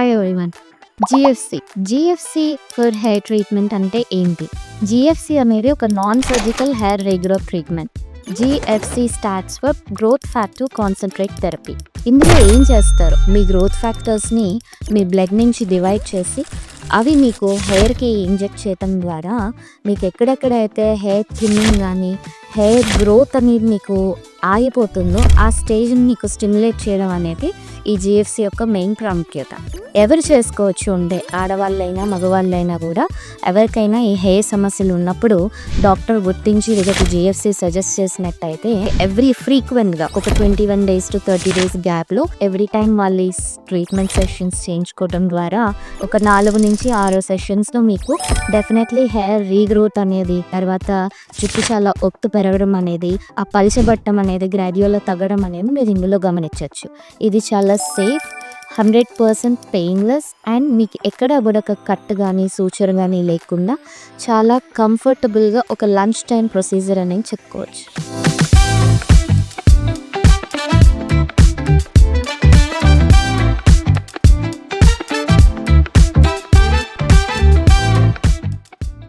Hi everyone. GFC for hair treatment అంటే ఏంటి? GFC అనేది ఒక non surgical hair regrowth treatment. GFC stands for growth factor concentrate therapy. ఇందులో ఏం చేస్తారు? మీ గ్రోత్ ఫ్యాక్టర్స్ని మీ బ్లడ్ నుంచి డివైడ్ చేసి అవి మీకు హెయిర్కి ఇంజెక్ట్ చేయటం ద్వారా మీకు ఎక్కడెక్కడైతే హెయిర్ థిన్నింగ్ కానీ హెయిర్ గ్రోత్ అనేది మీకు ఆగిపోతుందో ఆ స్టేజ్ని మీకు స్టిమ్యులేట్ చేయడం అనేది ఈ జీఎఫ్సి యొక్క మెయిన్ ప్రాముఖ్యత. ఎవరు చేసుకోవచ్చు అంటే ఆడవాళ్ళైనా మగవాళ్ళైనా కూడా ఎవరికైనా ఈ హెయిర్ సమస్యలు ఉన్నప్పుడు డాక్టర్ గుర్తించి వీళ్ళకి జీఎఫ్సి సజెస్ట్ చేసినట్టయితే ఫ్రీక్వెంట్గా ఒక 21 days to 30 days గ్యాప్లో ఎవ్రీ టైం వాళ్ళు ఈ ట్రీట్మెంట్ సెషన్స్ చేయించుకోవడం ద్వారా ఒక 4 నుంచి 6 సెషన్స్లో మీకు డెఫినెట్లీ హెయిర్ రీగ్రోత్ అనేది, తర్వాత జుట్టు చాలా ఒత్తు పెరగడం అనేది, ఆ పలిచబట్టం అనేది గ్రాడ్యువల్గా తగ్గడం అనేది మీరు ఇందులో గమనించవచ్చు. ఇది చాలా సేఫ్, 100% పెయిన్లెస్ అండ్ మీకు ఎక్కడ కూడా ఒక కట్ కానీ సూచర్ కానీ లేకుండా చాలా కంఫర్టబుల్గా ఒక లంచ్ టైం ప్రొసీజర్ అనేది చెప్పుకోవచ్చు.